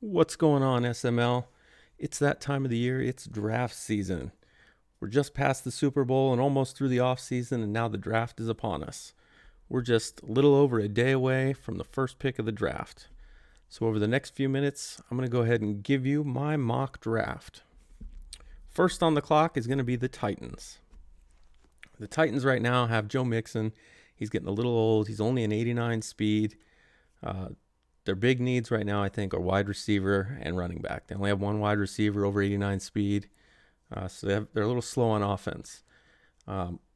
What's going on, SML? It's that time of the year. It's draft season. We're just past the Super Bowl and almost through the off season, and now the draft is upon us. We're just a little over a day away from the first pick of the draft. So over the next few minutes, I'm going to go ahead and give you my mock draft. First on the clock is going to be the Titans. The Titans right now have Joe Mixon. He's getting a little old. He's only an 89 speed. Their big needs right now, I think, are wide receiver and running back. They only have one wide receiver over 89 speed, so they're a little slow on offense.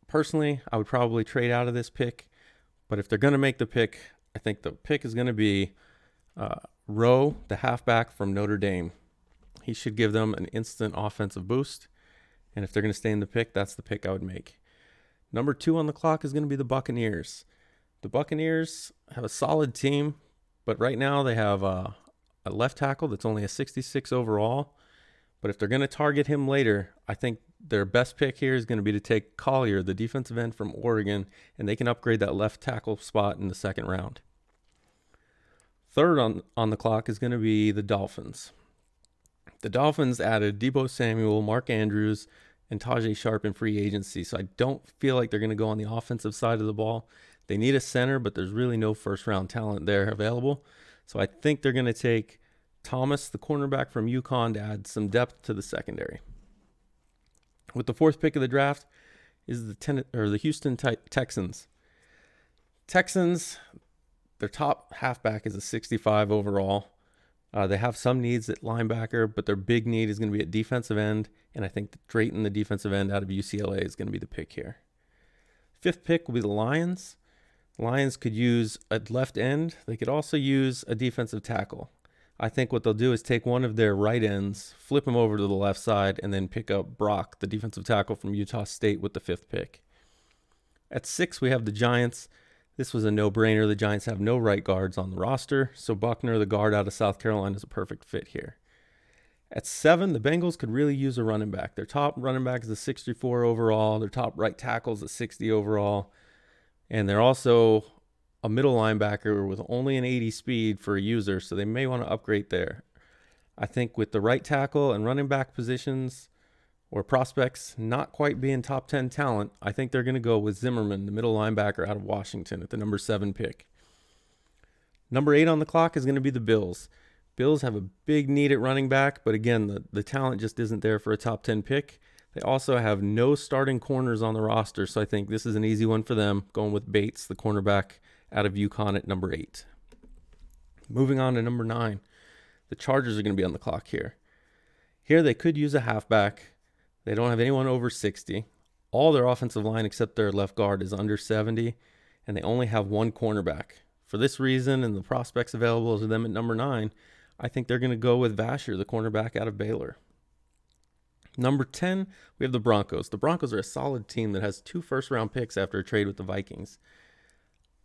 Personally, I would probably trade out of this pick, but if they're going to make the pick, I think the pick is going to be Rowe, the halfback from Notre Dame. He should give them an instant offensive boost, and if they're going to stay in the pick, that's the pick I would make. Number 2 on the clock is going to be the Buccaneers. The Buccaneers have a solid team, but right now they have a left tackle that's only a 66 overall. But if they're going to target him later, I think their best pick here is going to be to take Collier, the defensive end from Oregon, and they can upgrade that left tackle spot in the second round. Third on the clock is going to be the Dolphins. The Dolphins added Deebo Samuel, Mark Andrews, and Tajay Sharp in free agency, so I don't feel like they're going to go on the offensive side of the ball. They need a center, but there's really no first-round talent there available. So I think they're going to take Thomas, the cornerback from UConn, to add some depth to the secondary. With the fourth pick of the draft is the Houston Texans. Texans, their top halfback is a 65 overall. They have some needs at linebacker, but their big need is going to be at defensive end, and I think Drayton, the defensive end out of UCLA, is going to be the pick here. Fifth pick will be the Lions. Lions could use a left end. They could also use a defensive tackle. I think what they'll do is take one of their right ends, flip him over to the left side, and then pick up Brock, the defensive tackle from Utah State, with the fifth pick. At 6, we have the Giants. This was a no-brainer. The Giants have no right guards on the roster, so Buckner, the guard out of South Carolina, is a perfect fit here. At 7, the Bengals could really use a running back. Their top running back is a 64 overall. Their top right tackle is a 60 overall. And they're also a middle linebacker with only an 80 speed for a user, so they may want to upgrade there. I think with the right tackle and running back positions or prospects not quite being top 10 talent, I think they're going to go with Zimmerman, the middle linebacker out of Washington, at the number 7 pick. Number 8 on the clock is going to be the Bills. Bills have a big need at running back, but again, the talent just isn't there for a top 10 pick. They also have no starting corners on the roster, so I think this is an easy one for them, going with Bates, the cornerback out of UConn, at number 8. Moving on to number 9, the Chargers are going to be on the clock here. Here they could use a halfback. They don't have anyone over 60. All their offensive line except their left guard is under 70, and they only have one cornerback. For this reason and the prospects available to them at number 9, I think they're going to go with Vasher, the cornerback out of Baylor. Number 10, we have the Broncos. The Broncos are a solid team that has 2 first-round picks after a trade with the Vikings.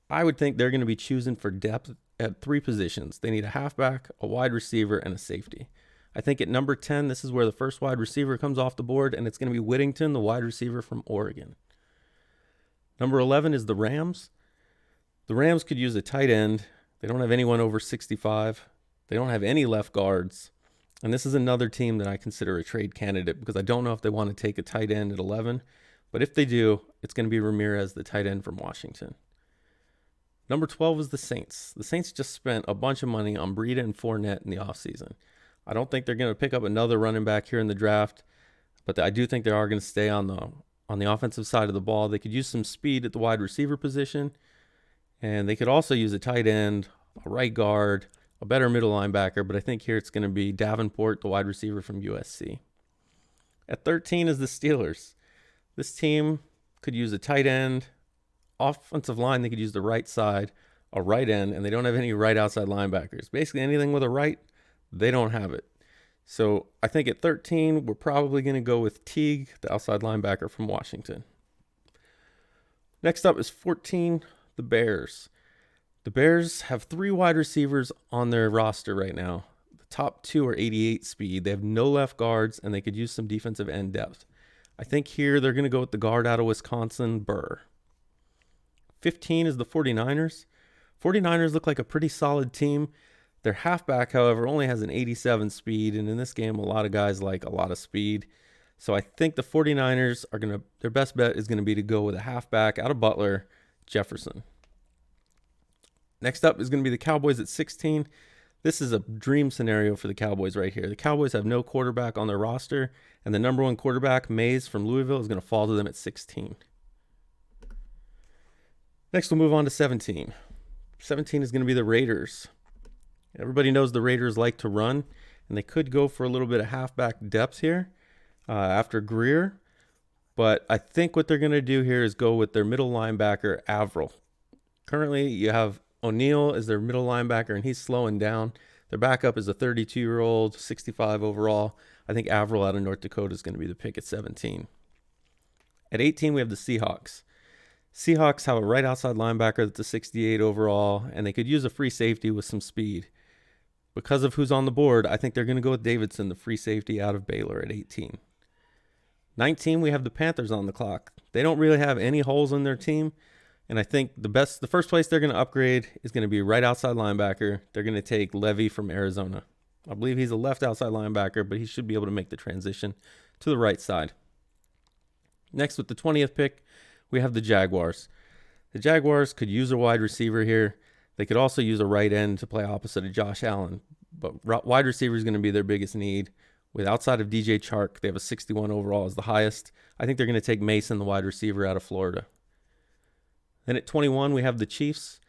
I would think they're going to be choosing for depth at 3 positions. They need a halfback, a wide receiver, and a safety. I think at number 10, this is where the first wide receiver comes off the board, and it's going to be Whittington, the wide receiver from Oregon. Number 11 is the Rams. The Rams could use a tight end. They don't have anyone over 65. They don't have any left guards. And this is another team that I consider a trade candidate because I don't know if they want to take a tight end at 11. But if they do, it's going to be Ramirez, the tight end from Washington. Number 12 is the Saints. The Saints just spent a bunch of money on Breida and Fournette in the offseason. I don't think they're going to pick up another running back here in the draft, but I do think they are going to stay on the offensive side of the ball. They could use some speed at the wide receiver position, and they could also use a tight end, a right guard, a better middle linebacker, but I think here it's going to be Davenport, the wide receiver from USC. At 13 is the Steelers. This team could use a tight end. Offensive line, they could use the right side, a right end, and they don't have any right outside linebackers. Basically anything with a right, they don't have it. So I think at 13, we're probably going to go with Teague, the outside linebacker from Washington. Next up is 14, the Bears. The Bears have 3 wide receivers on their roster right now. The top 2 are 88 speed. They have no left guards, and they could use some defensive end depth. I think here they're going to go with the guard out of Wisconsin, Burr. 15 is the 49ers. 49ers look like a pretty solid team. Their halfback, however, only has an 87 speed, and in this game, a lot of guys like a lot of speed. So I think the 49ers are going to, their best bet is going to be to go with a halfback out of Butler, Jefferson. Next up is going to be the Cowboys at 16. This is a dream scenario for the Cowboys right here. The Cowboys have no quarterback on their roster, and the number one quarterback, Mays from Louisville, is going to fall to them at 16. Next, we'll move on to 17. 17 is going to be the Raiders. Everybody knows the Raiders like to run, and they could go for a little bit of halfback depth here after Greer. But I think what they're going to do here is go with their middle linebacker, Averill. Currently, you have O'Neal as their middle linebacker, and he's slowing down. Their backup is a 32-year-old, 65 overall. I think Averill out of North Dakota is going to be the pick at 17. At 18, we have the Seahawks. Seahawks have a right outside linebacker that's a 68 overall, and they could use a free safety with some speed. Because of who's on the board, I think they're going to go with Davidson, the free safety out of Baylor at 18. 19, we have the Panthers on the clock. They don't really have any holes in their team, and I think the first place they're going to upgrade is going to be right outside linebacker. They're going to take Levy from Arizona. I believe he's a left outside linebacker, but he should be able to make the transition to the right side. Next, with the 20th pick, we have the Jaguars. The Jaguars could use a wide receiver here. They could also use a right end to play opposite of Josh Allen, but wide receiver is going to be their biggest need. With outside of DJ Chark, they have a 61 overall as the highest. I think they're going to take Mason, the wide receiver out of Florida. Then at 21, we have the Chiefs.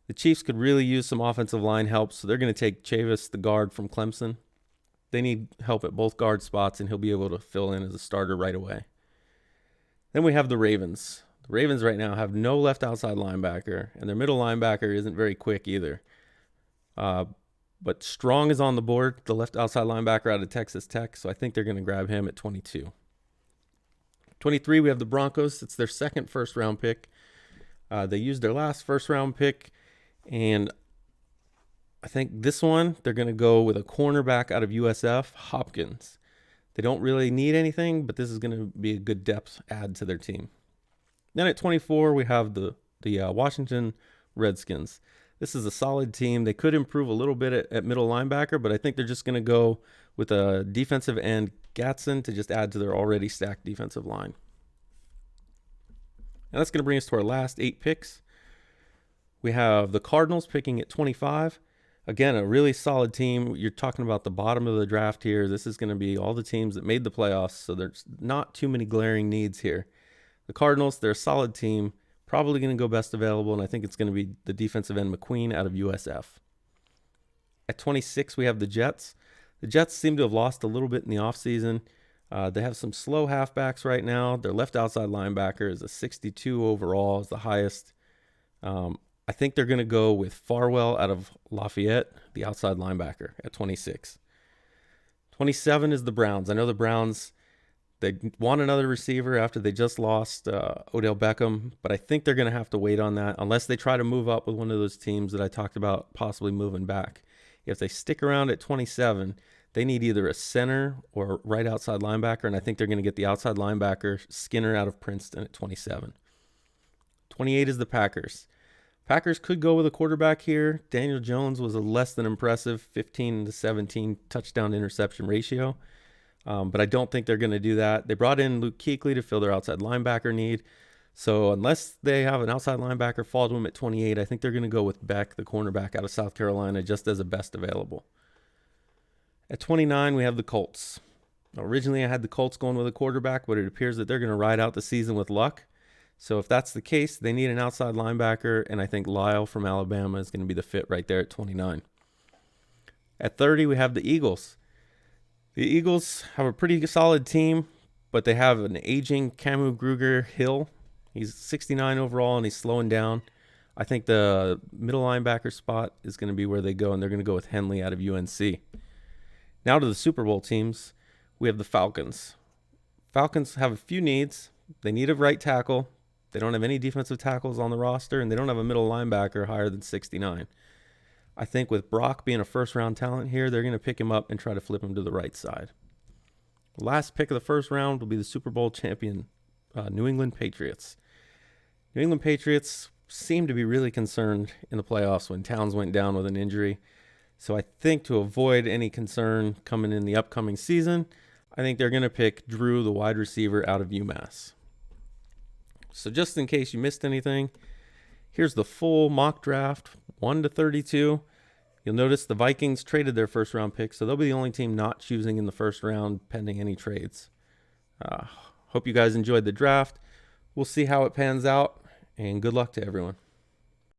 The Chiefs could really use some offensive line help, so they're going to take Chavis, the guard from Clemson. They need help at both guard spots, and he'll be able to fill in as a starter right away. Then we have the Ravens. The Ravens right now have no left outside linebacker, and their middle linebacker isn't very quick either. But Strong is on the board, the left outside linebacker out of Texas Tech, so I think they're going to grab him at 22. 23, we have the Broncos. It's their second first-round pick. They used their last first-round pick, and I think this one, they're going to go with a cornerback out of USF, Hopkins. They don't really need anything, but this is going to be a good depth add to their team. Then at 24, we have the Washington Redskins. This is a solid team. They could improve a little bit at middle linebacker, but I think they're just going to go with a defensive end, Gatson, to just add to their already stacked defensive line. And that's going to bring us to our last 8 picks. We have the Cardinals picking at 25. Again, a really solid team. You're talking about the bottom of the draft here. This is going to be all the teams that made the playoffs, so there's not too many glaring needs here. The Cardinals, they're a solid team, probably going to go best available, and I think it's going to be the defensive end McQueen out of USF. At 26, we have the Jets. The Jets seem to have lost a little bit in the offseason. They have some slow halfbacks right now. Their left outside linebacker is a 62 overall, is the highest. I think they're going to go with Farwell out of Lafayette, the outside linebacker, at 26. 27 is the Browns. I know the Browns, they want another receiver after they just lost Odell Beckham, but I think they're going to have to wait on that unless they try to move up with one of those teams that I talked about possibly moving back. If they stick around at 27, they need either a center or a right outside linebacker, and I think they're going to get the outside linebacker, Skinner out of Princeton, at 27. 28 is the Packers. Packers could go with a quarterback here. Daniel Jones was a less than impressive 15-17 touchdown interception ratio. But I don't think they're going to do that. They brought in Luke Kuechly to fill their outside linebacker need. So unless they have an outside linebacker fall to him at 28, I think they're going to go with Beck, the cornerback out of South Carolina, just as a best available. At 29, we have the Colts. Originally, I had the Colts going with a quarterback, but it appears that they're going to ride out the season with luck. So if that's the case, they need an outside linebacker, and I think Lyle from Alabama is going to be the fit right there at 29. At 30, we have the Eagles. The Eagles have a pretty solid team, but they have an aging Camu Grugier-Hill. He's 69 overall, and he's slowing down. I think the middle linebacker spot is going to be where they go, and they're going to go with Henley out of UNC. Now to the Super Bowl teams, we have the Falcons. Falcons have a few needs. They need a right tackle. They don't have any defensive tackles on the roster, and they don't have a middle linebacker higher than 69. I think with Brock being a first-round talent here, they're going to pick him up and try to flip him to the right side. The last pick of the first round will be the Super Bowl champion, New England Patriots. New England Patriots seem to be really concerned in the playoffs when Towns went down with an injury. So I think to avoid any concern coming in the upcoming season, I think they're going to pick Drew, the wide receiver out of UMass. So just in case you missed anything, here's the full mock draft, 1 to 32. You'll notice the Vikings traded their first round pick, so they'll be the only team not choosing in the first round pending any trades. Hope you guys enjoyed the draft. We'll see how it pans out, and good luck to everyone.